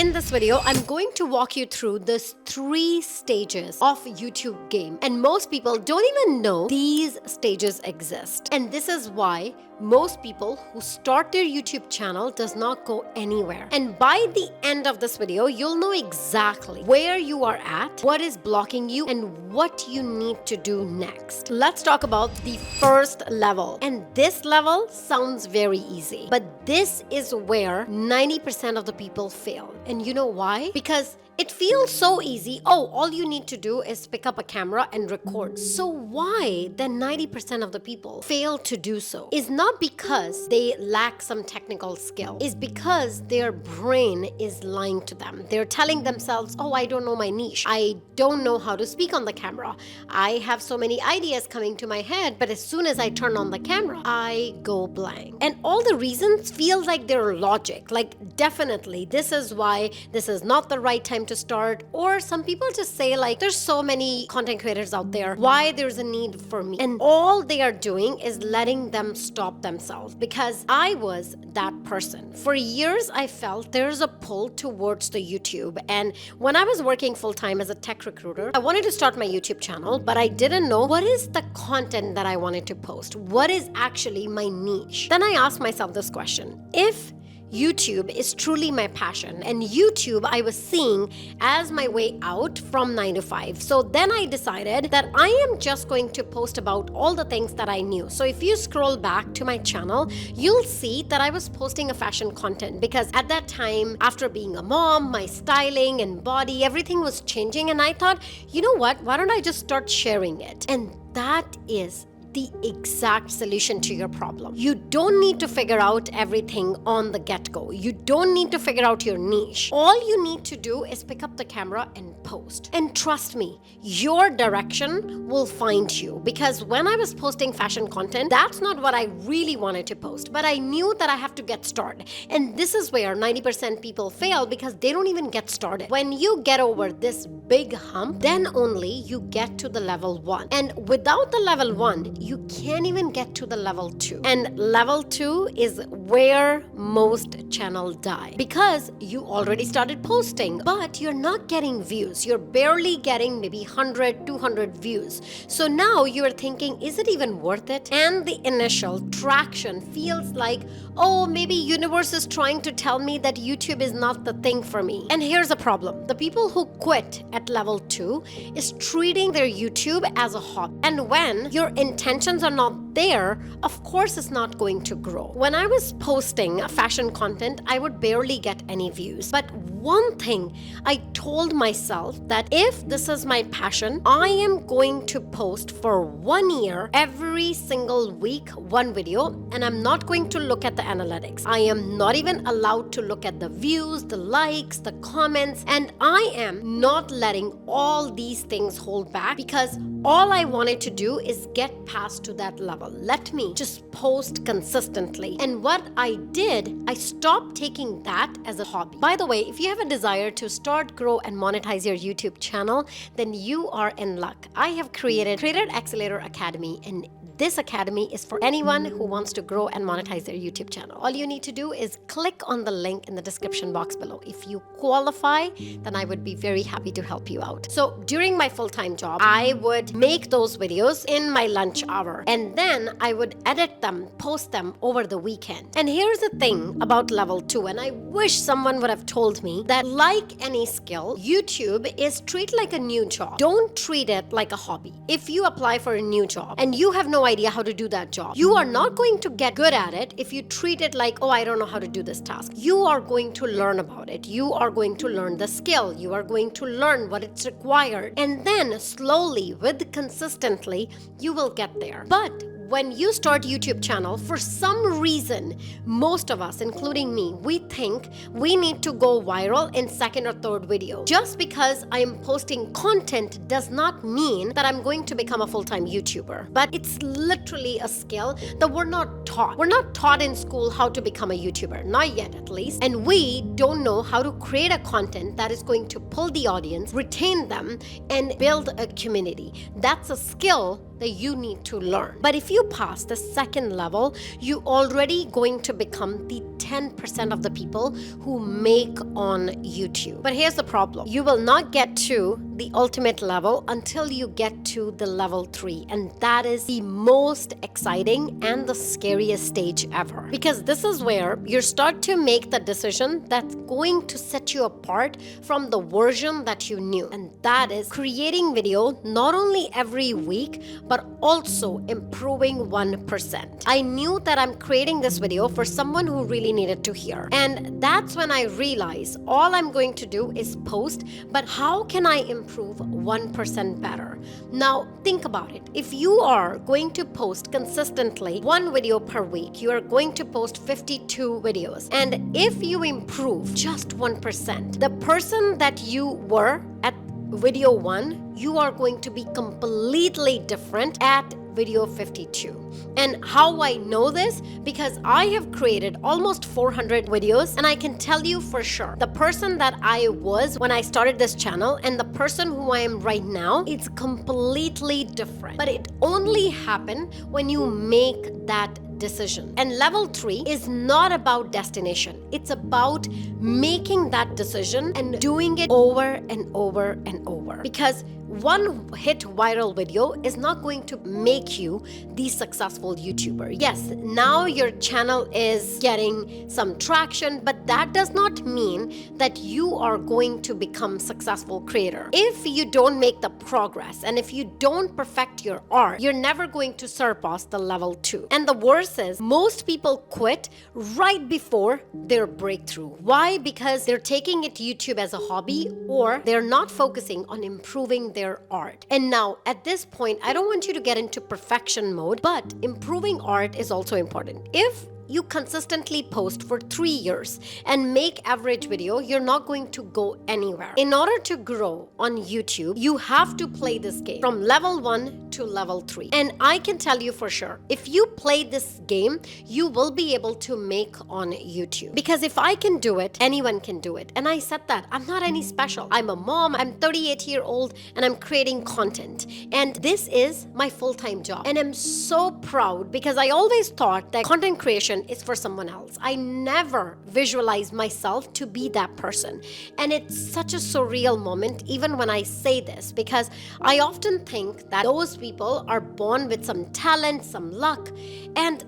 In this video, I'm going to walk you through this 3 stages of YouTube game. And most people don't even know these stages exist. And this is why most people who start their YouTube channel does not go anywhere. And by the end of this video, you'll know exactly where you are at, what is blocking you, and what you need to do next. Let's talk about the first level. And this level sounds very easy, but this is where 90% of the people fail. And you know why? Because it feels so easy. Oh, all you need to do is pick up a camera and record. So why then 90% of the people fail to do so? Is not because they lack some technical skill. Is because their brain is lying to them. They're telling themselves, oh, I don't know my niche. I don't know how to speak on the camera. I have so many ideas coming to my head, but as soon as I turn on the camera, I go blank. And all the reasons feel like they're logic. Like definitely, this is why this is not the right time to start. Or some people just say like, there's so many content creators out there, why there's a need for me. And all they are doing is letting them stop themselves, because I was that person. For years, I felt there's a pull towards the YouTube. And when I was working full-time as a tech recruiter, I wanted to start my YouTube channel, but I didn't know what is the content that I wanted to post. What is actually my niche? Then I asked myself this question: if YouTube is truly my passion, and YouTube I was seeing as my way out from 9 to 5. So then I decided that I am just going to post about all the things that I knew. So if you scroll back to my channel, you'll see that I was posting a fashion content, because at that time, after being a mom, my styling and body, everything was changing. And I thought, you know what, why don't I just start sharing it? And that is the exact solution to your problem. You don't need to figure out everything on the get-go. You don't need to figure out your niche. All you need to do is pick up the camera and post. And trust me, your direction will find you. Because when I was posting fashion content, that's not what I really wanted to post. But I knew that I have to get started. And this is where 90% people fail, because they don't even get started. When you get over this big hump, then only you get to the level 1. And without the level 1, you can't even get to the level 2. And level 2 is where most channels die, because you already started posting, but you're not getting views. You're barely getting maybe 100, 200 views. So now you're thinking, is it even worth it? And the initial traction feels like, oh, maybe universe is trying to tell me that YouTube is not the thing for me. And here's a problem. The people who quit at level 2 is treating their YouTube as a hobby. And when your intentions are not there, of course it's not going to grow. When I was posting fashion content, I would barely get any views. But one thing I told myself, that if this is my passion, I am going to post for 1 year, every single week, one video, and I'm not going to look at the analytics. I am not even allowed to look at the views, the likes, the comments, and I am not letting all these things hold back, because all I wanted to do is get past to that level. Let me just post consistently. And what I did, I stopped taking that as a hobby. By the way, if you have a desire to start, grow, and monetize your YouTube channel, then you are in luck. I have created Accelerator Academy, and this academy is for anyone who wants to grow and monetize their YouTube channel. All you need to do is click on the link in the description box below. If you qualify, then I would be very happy to help you out. So during my full-time job, I would make those videos in my lunch hour, and then I would edit them, post them over the weekend. And here's the thing about level 2, and I wish someone would have told me that, like any skill, YouTube is treated like a new job. Don't treat it like a hobby. If you apply for a new job and you have no idea how to do that job, you are not going to get good at it if you treat it like, oh, I don't know how to do this task. You are going to learn about it. You are going to learn the skill. You are going to learn what it's required. And then slowly, with consistently, you will get there. But when you start YouTube channel, for some reason, most of us, including me, we think we need to go viral in second or third video. Just because I am posting content does not mean that I'm going to become a full-time YouTuber. But it's literally a skill that we're not taught. We're not taught in school how to become a YouTuber, not yet at least. And we don't know how to create a content that is going to pull the audience, retain them, and build a community. That's a skill that you need to learn. But if you pass the second level, you already going to become the 10% of the people who make on YouTube. But here's the problem. You will not get to the ultimate level until you get to the level 3. And that is the most exciting and the scariest stage ever. Because this is where you start to make the decision that's going to set you apart from the version that you knew. And that is creating video not only every week, but also improving 1%. I knew that I'm creating this video for someone who really needed to hear. And that's when I realized all I'm going to do is post, but how can I improve 1% better? Now, think about it. If you are going to post consistently one video per week, you are going to post 52 videos. And if you improve just 1%, the person that you were at video 1, you are going to be completely different at video 52. And how I know this? Because I have created almost 400 videos, and I can tell you for sure, the person that I was when I started this channel and the person who I am right now, it's completely different. But it only happened when you make that decision. And level 3 is not about destination. It's about making that decision and doing it over and over and over. Because one hit viral video is not going to make you the successful YouTuber. Yes, now your channel is getting some traction, but that does not mean that you are going to become successful creator. If you don't make the progress and if you don't perfect your art, you're never going to surpass the level 2. And the worst is most people quit right before their breakthrough. Why? Because they're taking it YouTube as a hobby, or they're not focusing on improving their art. And now at this point, I don't want you to get into perfection mode, but improving art is also important. If you consistently post for 3 years and make average video, you're not going to go anywhere. In order to grow on YouTube, you have to play this game from level 1 to level 3. And I can tell you for sure, if you play this game, you will be able to make on YouTube. Because if I can do it, anyone can do it. And I said that I'm not any special. I'm a mom, I'm 38-year-old, and I'm creating content. And this is my full-time job. And I'm so proud because I always thought that content creation is for someone else. I never visualized myself to be that person. And it's such a surreal moment even when I say this, because I often think that those people are born with some talent, some luck. And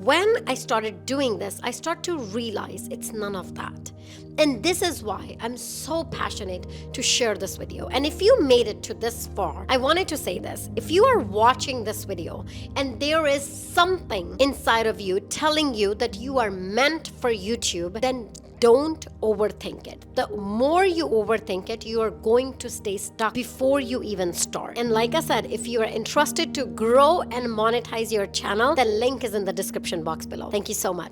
when I started doing this, I start to realize it's none of that. And this is why I'm so passionate to share this video. And if you made it to this far, I wanted to say this. If you are watching this video and there is something inside of you telling you that you are meant for YouTube, then don't overthink it. The more you overthink it, you are going to stay stuck before you even start. And like I said, if you are interested to grow and monetize your channel, the link is in the description box below. Thank you so much.